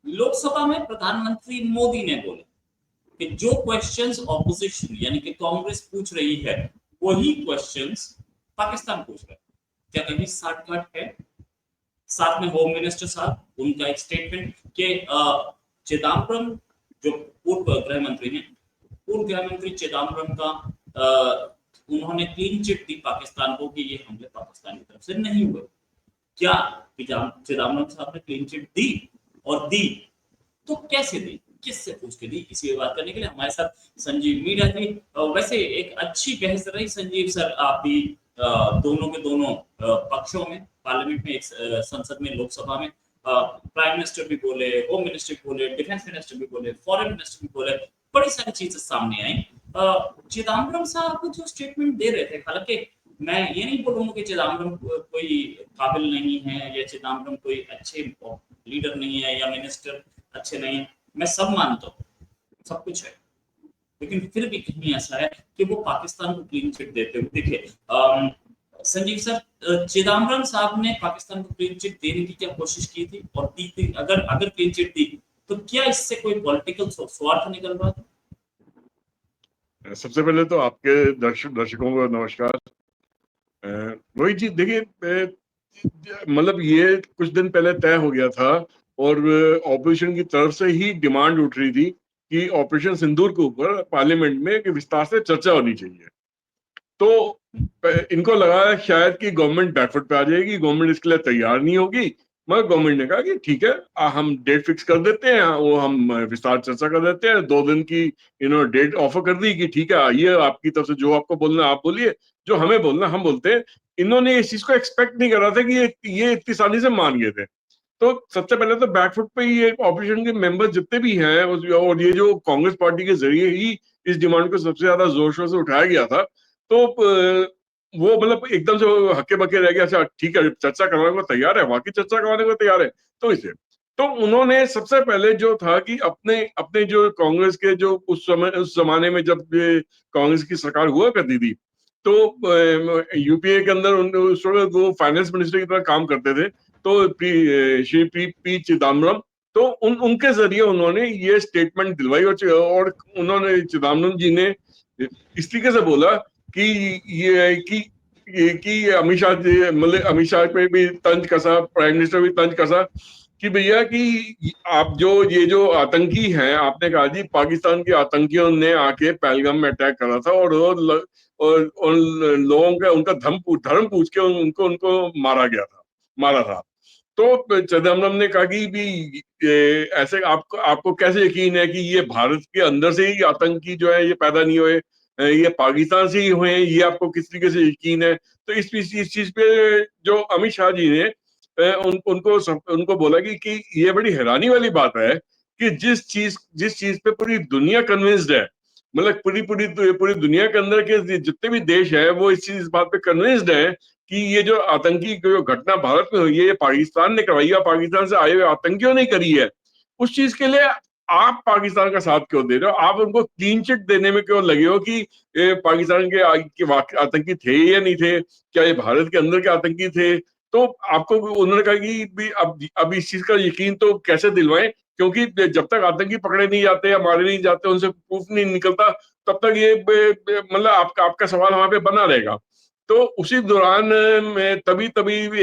लोकसभा में प्रधानमंत्री मोदी ने बोले कि जो क्वेश्चंस ऑपोजिशन यानी कि कांग्रेस पूछ रही है वही क्वेश्चंस पाकिस्तान पूछ रहा है। क्या कहीं साठगांठ है? साथ में होम मिनिस्टर साहब उनका एक स्टेटमेंट कि चिदम्बरम जो पूर्व गृह मंत्री हैं, पूर्व गृह मंत्री चिदम्बरम का उन्होंने क्लीन चिट दी पाकिस्तान को कि ये हमले पाकिस्तान की तरफ से नहीं हुए। क्या चिदम्बरम साहब ने क्लीन चिट दी? और दी तो कैसे दी, किससे पूछ के दी? इसी पे बात करने के लिए हमारे साथ संजीव मीणा जी। वैसे एक अच्छी बहस रही संजीव सर, आप भी दोनों के दोनों पक्षों में पार्लियामेंट में, एक संसद में, लोकसभा में प्राइम मिनिस्टर भी बोले, होम मिनिस्टर भी बोले, डिफेंस मिनिस्टर भी बोले, फॉरेन मिनिस्टर भी बोले, बड़ी सारी चीजें सामने आई। चिदम्बरम साहब जो स्टेटमेंट दे रहे थे, हालांकि मैं ये नहीं बोलूंगा कि चिदम्बरम कोई काबिल नहीं है या चिदम्बरम कोई अच्छे लीडर नहीं है या मिनिस्टर अच्छे नहीं है, मैं सब मानता हूँ, सब कुछ है, लेकिन फिर भी कहीं ऐसा है कि वो पाकिस्तान को क्लीन चिट देते हुए दिखे। संजीव सर, चिदम्बरम साहब ने पाकिस्तान को क्लीन चिट देने की क्या कोशिश की थी और दी थी? अगर क्लीन चिट दी तो क्या इससे कोई पॉलिटिकल स्वार्थ निकल रहा था? सबसे पहले तो आपके दर्शकों को नमस्कार। रोहित जी, देखिए, मतलब ये कुछ दिन पहले तय हो गया था और ऑपोजिशन की तरफ से ही डिमांड उठ रही थी कि ऑपरेशन सिंदूर के ऊपर पार्लियामेंट में कि विस्तार से चर्चा होनी चाहिए। तो इनको लगा शायद कि गवर्नमेंट बैकफुट पे आ जाएगी, गवर्नमेंट इसके लिए तैयार नहीं होगी, मगर गवर्नमेंट ने कहा कि ठीक है, हम डेट फिक्स कर देते हैं, वो हम विस्तार चर्चा कर देते हैं। 2 दिन की इन्होंने डेट ऑफर कर दी कि ठीक है, आइए, आपकी तरफ से जो आपको बोलना आप बोलिए, जो हमें बोलना हम बोलते हैं। इन्होंने इस चीज को एक्सपेक्ट नहीं करा था कि ये इतनी आसानी से मान गए थे। तो सबसे पहले तो बैकफुट पे ही ऑपोजिशन के मेंबर्स जितने भी हैं, और ये जो कांग्रेस पार्टी के जरिए ही इस डिमांड को सबसे ज्यादा जोर शोर से उठाया गया था, तो वो मतलब एकदम से हक्के बक्के रह गया। अच्छा ठीक है, चर्चा करवाने को तैयार है, बाकी चर्चा करवाने को तैयार है। तो इसे तो उन्होंने सबसे पहले जो था कि अपने अपने जो कांग्रेस के जो उस जमाने में जब कांग्रेस की सरकार हुआ करती थी, तो यूपीए के अंदर उस वक्त वो फाइनेंस मिनिस्टर की तरह काम करते थे, तो श्री पी चिदम्बरम, तो उनके जरिए उन्होंने ये स्टेटमेंट दिलवाई। और उन्होंने चिदम्बरम जी ने इस तरीके से बोला कि ये कि अमित शाह जी, मतलब अमित शाह पे भी तंज कसा, प्राइम मिनिस्टर भी तंज कसा कि भैया कि आप ये जो आतंकी हैं, आपने कहा जी पाकिस्तान के आतंकियों ने आके पहलगाम में अटैक करा था और लोगों का उनका धर्म पूछ के उनको मारा था। तो चिदम्बरम ने कहा कि भी ऐसे आपको कैसे यकीन है कि ये भारत के अंदर से ही आतंकी जो है ये पैदा नहीं हुए, ये पाकिस्तान से ही हुए हैं, ये आपको किस तरीके से यकीन है? तो इस चीज पे जो अमित शाह जी ने उनको बोला कि ये बड़ी हैरानी वाली बात है कि जिस चीज पे पूरी दुनिया कन्विंस्ड है, मतलब पूरी दुनिया के अंदर के जितने भी देश है वो इस बात पे कन्विंस्ड है कि ये जो आतंकी जो घटना भारत में हुई है, ये पाकिस्तान ने करवाई है, पाकिस्तान से आए हुए आतंकियों ने करी है। उस चीज के लिए आप पाकिस्तान का साथ क्यों दे रहे हो? आप उनको क्लीन चिट देने में क्यों लगे हो कि पाकिस्तान के आतंकी थे या नहीं थे, क्या ये भारत के अंदर के आतंकी थे? तो आपको उन्होंने कहा कि भी अब इस चीज का यकीन तो कैसे दिलवाएं, क्योंकि जब तक आतंकी पकड़े नहीं जाते या मारे नहीं जाते, उनसे प्रूफ नहीं निकलता, तब तक ये मतलब आपका सवाल वहां पे बना रहेगा। तो उसी दौरान में तभी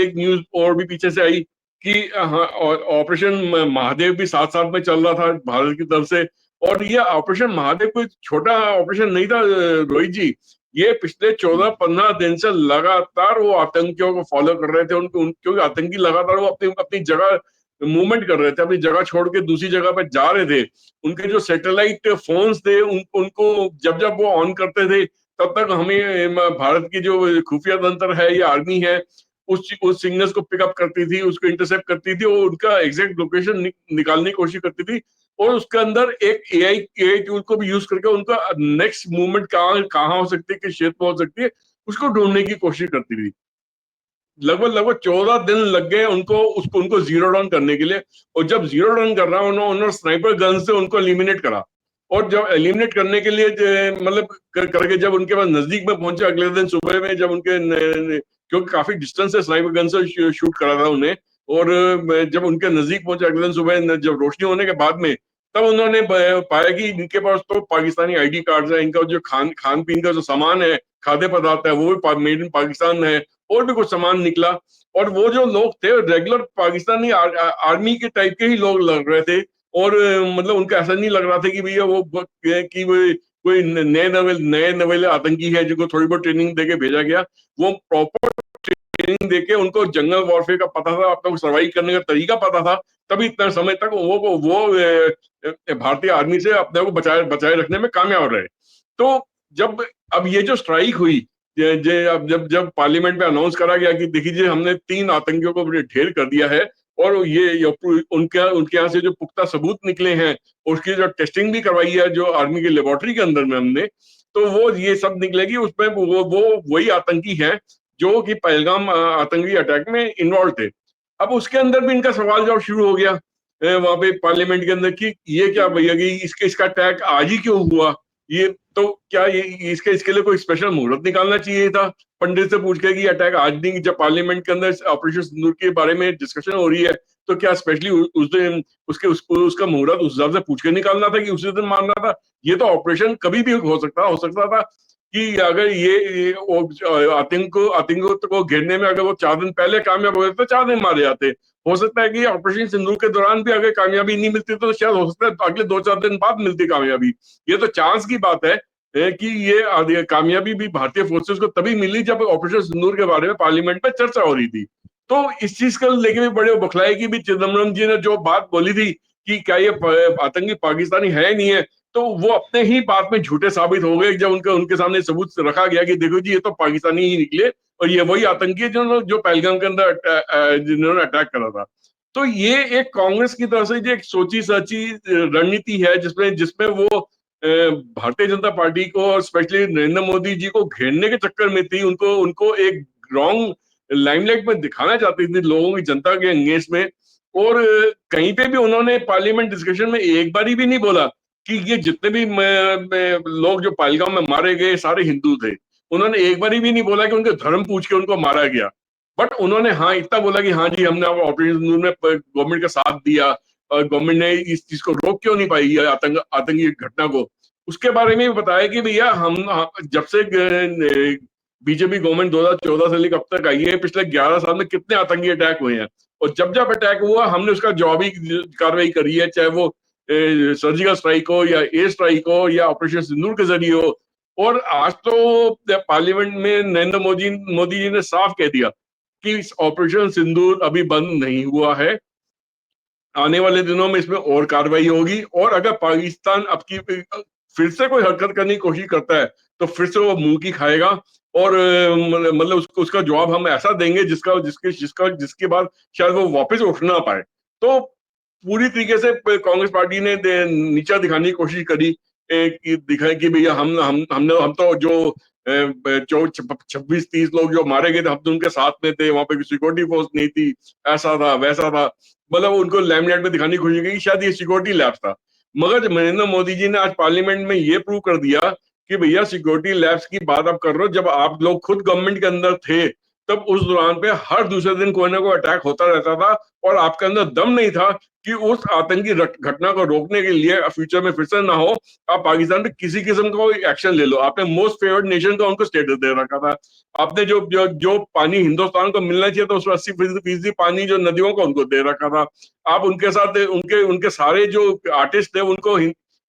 एक न्यूज और भी पीछे से आई कि हाँ, ऑपरेशन महादेव भी साथ साथ में चल रहा था भारत की तरफ से। और ये ऑपरेशन महादेव कोई छोटा ऑपरेशन नहीं था रोहित जी। ये पिछले 14-15 दिन से लगातार वो आतंकियों को फॉलो कर रहे थे, क्योंकि आतंकी लगातार वो अपनी अपनी जगह मूवमेंट कर रहे थे, अपनी जगह छोड़ के दूसरी जगह पर जा रहे थे। उनके जो सैटेलाइट फोन्स थे उनको जब वो ऑन करते थे, तब तक हमें भारत की जो खुफिया तंत्र है या आर्मी है उस सिग्नल्स को पिकअप करती थी, उसको इंटरसेप्ट करती थी और उनका एग्जैक्ट लोकेशन निकालने की कोशिश करती थी। और उसके अंदर एक एआई टूल को भी यूज करके उनका नेक्स्ट मूवमेंट कहाँ हो सकती है, किस क्षेत्र में हो सकती है, उसको ढूंढने की कोशिश करती थी। लगभग 14 दिन लग गए उनको जीरो डाउन करने के लिए। और जब जीरो डाउन कर रहा उन्होंने स्नाइपर गन से उनको एलिमिनेट करा। और जब एलिमिनेट करने के लिए मतलब करके जब उनके पास नजदीक में पहुंचे अगले दिन सुबह में, जब क्योंकि काफी डिस्टेंस से स्नाइपर गन से शूट करा था उन्हें, और जब उनके नजदीक पहुंचे अगले दिन सुबह जब रोशनी होने के बाद में, तब उन्होंने पाया कि इनके पास तो पाकिस्तानी आईडी कार्ड है, इनका जो खान पीन का जो सामान है, खाद्य पदार्थ है, वो भी मेड इन पाकिस्तान है, और भी कुछ सामान निकला। और वो जो लोग थे रेगुलर पाकिस्तानी आर्मी के टाइप के ही लोग लग रहे थे। और मतलब उनका ऐसा नहीं लग रहा था कि भैया वो कोई नए नवेले आतंकी है जिनको थोड़ी बहुत ट्रेनिंग देके भेजा गया। वो प्रॉपर ट्रेनिंग देके उनको जंगल वॉरफेयर का पता था, अपने को सर्वाइव करने का तरीका पता था, तभी इतना समय तक वो भारतीय आर्मी से अपने को बचाए बचाए रखने में कामयाब रहे। तो जब अब ये जो स्ट्राइक हुई, अब जब जब पार्लियामेंट में अनाउंस करा गया कि देखिए हमने 3 आतंकियों को ढेर कर दिया है, और ये उनके उनके यहाँ से जो पुख्ता सबूत निकले हैं, उसकी जो टेस्टिंग भी करवाई है जो आर्मी की लेबोरेटरी के अंदर में हमने, तो वो ये सब निकलेगी उसमें वो वही आतंकी है जो कि पहलगाम आतंकी अटैक में इन्वॉल्व थे। अब उसके अंदर भी इनका सवाल जवाब शुरू हो गया वहां पे पार्लियामेंट के अंदर कि ये क्या भैया कि इसका अटैक आज ही क्यों हुआ? ये तो क्या ये इसके लिए कोई स्पेशल मुहूर्त निकालना चाहिए था, पंडित से पूछ के कि अटैक आज नहीं, जब पार्लियामेंट के अंदर ऑपरेशन सिंदूर के बारे में डिस्कशन हो रही है, तो क्या स्पेशली उस दिन उसका मुहूर्त उस हिसाब से पूछ के निकालना था कि उसी दिन मारना था? ये तो ऑपरेशन कभी भी हो सकता था कि अगर ये आतंकों को घेरने में अगर वो 4 दिन पहले कामयाब हो गए तो 4 दिन मारे जाते। हो सकता है कि ऑपरेशन सिंदूर के दौरान भी अगर कामयाबी नहीं मिलती तो शायद हो सकता है अगले 2-4 दिन बाद मिलती कामयाबी। ये तो चांस की बात है कि ये कामयाबी भी भारतीय फोर्सेस को तभी मिली जब ऑपरेशन सिंदूर के बारे में पार्लियामेंट में चर्चा हो रही थी। तो इस चीज को लेके भी बड़े बखलाए कि भी चिदम्बरम जी ने जो बात बोली थी कि क्या ये आतंकी पाकिस्तानी है नहीं है, तो वो अपने ही बात में झूठे साबित हो गए जब उनके सामने सबूत रखा गया कि देखो जी ये तो पाकिस्तानी ही निकले, और ये वही आतंकी है जो पहलगाम के अंदर जिन्होंने अटैक करा था। तो ये एक कांग्रेस की तरफ से जो एक सोची सची रणनीति है जिसमें जिसमें वो भारतीय जनता पार्टी को और स्पेशली नरेंद्र मोदी जी को घेरने के चक्कर में थी, उनको उनको एक रॉन्ग लाइमलाइट में दिखाना चाहती थी लोगों की, जनता के अंगेज में। और कहीं पे भी उन्होंने पार्लियामेंट डिस्कशन में एक बारी भी नहीं बोला कि ये जितने भी लोग जो पहलगाम में मारे गए सारे हिंदू थे। उन्होंने एक बारी भी नहीं बोला कि उनके धर्म पूछ के उनको मारा गया। बट उन्होंने हाँ इतना बोला कि हाँ जी हमने ऑपरेशन सिंदूर में गवर्नमेंट का साथ दिया, और गवर्नमेंट ने इस चीज को रोक क्यों नहीं पाई है आतंकी घटना को। उसके बारे में भी बताया कि भैया जब से बीजेपी गवर्नमेंट 2014 से लेकर अब तक आई है, पिछले 11 साल में कितने आतंकी अटैक हुए हैं, और जब जब अटैक हुआ हमने उसका जवाबी कार्रवाई करी है, चाहे वो सर्जिकल स्ट्राइक हो या एयर स्ट्राइक हो या ऑपरेशन सिंदूर के जरिए हो। और आज तो पार्लियामेंट में नरेंद्र मोदी जी ने साफ कह दिया कि ऑपरेशन सिंदूर अभी बंद नहीं हुआ है, आने वाले दिनों में इसमें और कार्रवाई होगी, और अगर पाकिस्तान अब की फिर से कोई हरकत करने की कोशिश करता है तो फिर से वो मुंह की खाएगा। और मतलब उसका जवाब हम ऐसा देंगे जिसके बाद शायद वो वापस उठ ना पाए। तो पूरी तरीके से कांग्रेस पार्टी ने नीचा दिखाने की कोशिश करी कि दिखाए कि भैया हम तो जो 26-30 लोग जो मारे गए थे हम तो उनके साथ में थे, वहां पे सिक्योरिटी फोर्स नहीं थी, ऐसा था वैसा था। मतलब उनको लाइमलाइट में दिखाने की कोशिश की शायद ये सिक्योरिटी लैब्स था। मगर नरेंद्र मोदी जी ने आज पार्लियामेंट में ये प्रूव कर दिया कि भैया सिक्योरिटी लैब्स की बात आप कर रहे हो, जब आप लोग खुद गवर्नमेंट के अंदर थे तब उस दौरान पे हर दूसरे दिन कोई ना कोई अटैक होता रहता था, और आपके अंदर दम नहीं था कि उस आतंकी घटना को रोकने के लिए फ्यूचर में फिर से ना हो आप पाकिस्तान पे किसी किस्म का कोई एक्शन ले लो। आपने मोस्ट फेवर्ड नेशन का उनको स्टेटस दे रखा था। आपने जो पानी हिंदुस्तान को मिलना चाहिए था उसमें 80% पानी जो नदियों को उनको दे रखा था। आप उनके साथ उनके उनके सारे जो आर्टिस्ट थे उनको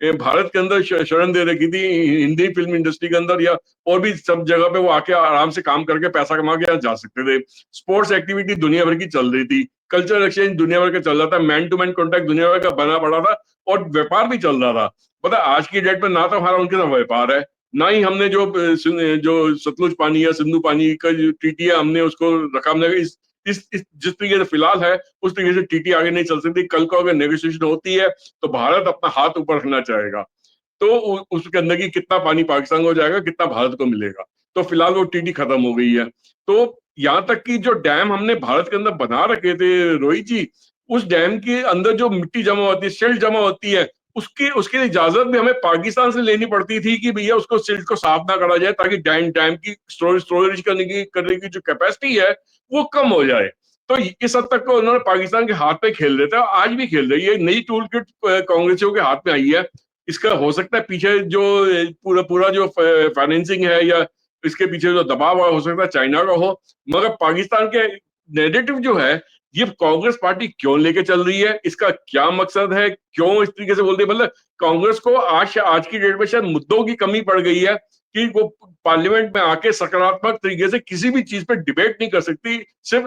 भारत के अंदर शरण दे रखी थी, हिंदी फिल्म इंडस्ट्री के अंदर या और भी सब जगह पे वो आके आराम से काम करके पैसा कमा के जा सकते थे। स्पोर्ट्स एक्टिविटी दुनिया भर की चल रही थी, कल्चरल एक्सचेंज दुनिया भर का चल रहा था, मैन टू मैन कॉन्टैक्ट दुनिया भर का बना पड़ा था, और व्यापार भी चल रहा था। पता आज की डेट में ना तो हमारा उनके साथ व्यापार है, ना ही हमने जो सतलुज पानी या सिंधु पानी का जो ट्रीटी है हमने उसको रखा। हमने इस जिस तरीके से फिलहाल है उस तरीके से ट्रीटी आगे नहीं चल सकती। कल को अगर नेगोशिएशन होती है तो भारत अपना हाथ ऊपर रखना चाहेगा, तो उसके अंदर की कितना पानी पाकिस्तान को जाएगा कितना भारत को मिलेगा। तो फिलहाल वो ट्रीटी खत्म हो गई है। तो यहाँ तक कि जो डैम हमने भारत के अंदर बना रखे थे रोहित जी, उस डैम के अंदर जो मिट्टी जमा होती है, सिल्ट जमा होती है, उसकी इजाजत भी हमें पाकिस्तान से लेनी पड़ती थी कि भैया उसको सिल्ट को साफ ना करा जाए ताकि डैम की स्टोरेज करने की जो कैपेसिटी है वो कम हो जाए। तो इस हद तक उन्होंने पाकिस्तान के हाथ में खेल रहे थे, आज भी खेल रही है। नई टूल किट कांग्रेसियों के हाथ में आई है। इसका हो सकता है पीछे जो पूरा पूरा जो फाइनेंसिंग है या इसके पीछे जो दबाव है, हो सकता है चाइना का हो, मगर पाकिस्तान के नैरेटिव जो है ये कांग्रेस पार्टी क्यों लेके चल रही है, इसका क्या मकसद है, क्यों इस तरीके से बोलती है। मतलब कांग्रेस को आज की डेट में शायद मुद्दों की कमी पड़ गई है कि वो पार्लियामेंट में आके सकारात्मक तरीके से किसी भी चीज पे डिबेट नहीं कर सकती, सिर्फ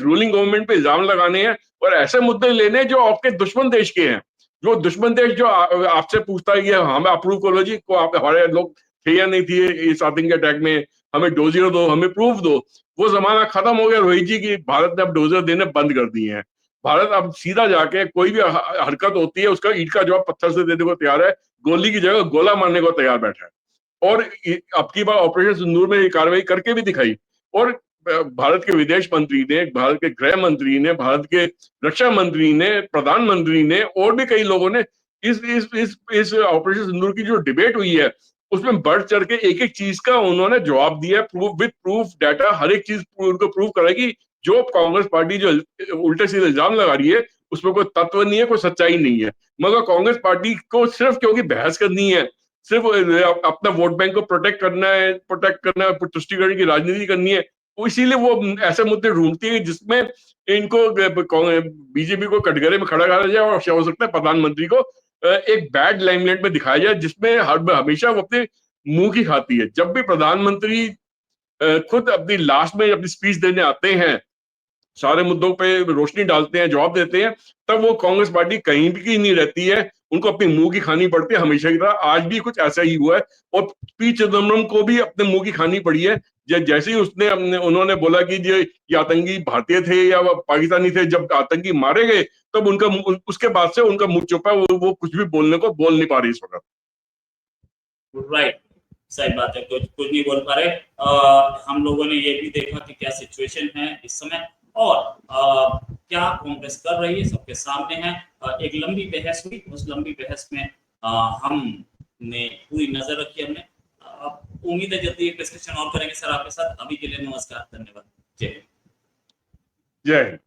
रूलिंग गवर्नमेंट पे इल्जाम लगाने हैं और ऐसे मुद्दे लेने जो आपके दुश्मन देश के हैं। जो दुश्मन देश जो आपसे पूछता है कि हमें अप्रूव करो जी, को आप हमारे लोग थे या नहीं थे इस आतंकी अटैक में, हमें डोजियर दो, हमें प्रूफ दो। वो जमाना खत्म हो गया रोहित जी की भारत ने अब डोजियर देने बंद कर दिए हैं। भारत अब सीधा जाके कोई भी हरकत होती है उसका ईंट का जवाब पत्थर से देने को तैयार है, गोली की जगह गोला मारने को तैयार बैठा है। और अब की बार ऑपरेशन सिंदूर में ये कार्रवाई करके भी दिखाई। और भारत के विदेश मंत्री ने, भारत के गृह मंत्री ने, भारत के रक्षा मंत्री ने, प्रधानमंत्री ने और भी कई लोगों ने इस ऑपरेशन सिंदूर की जो डिबेट हुई है उसमें बढ़ चढ़ के एक एक चीज का उन्होंने जवाब दिया, प्रूफ विद प्रूफ डाटा, हर एक चीज उनको प्रूव करेगी। जो कांग्रेस पार्टी जो उल्टे सीधे इल्जाम लगा रही है उसमें कोई तत्व नहीं है, कोई सच्चाई नहीं है। मगर कांग्रेस पार्टी को सिर्फ क्योंकि बहस करनी है, सिर्फ अपना वोट बैंक को प्रोटेक्ट करना है, तुष्टिकरण की राजनीति करनी है, इसीलिए वो ऐसे मुद्दे ढूंढती है जिसमें इनको बीजेपी को कटघरे में खड़ा करा जाए और हो सकता है प्रधानमंत्री को एक बैड लाइमलाइट में दिखाया जाए, जिसमें हमेशा वो अपने मुंह की खाती है। जब भी प्रधानमंत्री खुद अपनी लास्ट में अपनी स्पीच देने आते हैं, सारे मुद्दों पे रोशनी डालते हैं, जवाब देते हैं, तब वो कांग्रेस पार्टी कहीं भी की नहीं रहती है, उनको अपनी मुंह की खानी पड़ती है हमेशा की तरह। आज भी कुछ ऐसा ही हुआ है और पी चिदम्बरम को भी अपने मुंह की खानी पड़ी है। जैसे ही उन्होंने बोला कि ये आतंकी भारतीय थे या पाकिस्तानी थे, जब आतंकी मारे गए तब उसके बाद से उनका मुंह चुपा है, वो कुछ भी बोलने को बोल नहीं पा रही इस वक्त। राइट, सही बात है, कुछ नहीं बोल पा रहे। हम लोगों ने ये भी देखा कि क्या सिचुएशन है इस समय और क्या कांग्रेस कर रही है सबके सामने है। एक लंबी बहस हुई, उस लंबी बहस में हमने पूरी नजर रखी। हमने उम्मीद है जल्दी एक डिस्कशन और करेंगे सर आपके साथ। अभी के लिए नमस्कार, धन्यवाद, जय हिंद। जय हिंद।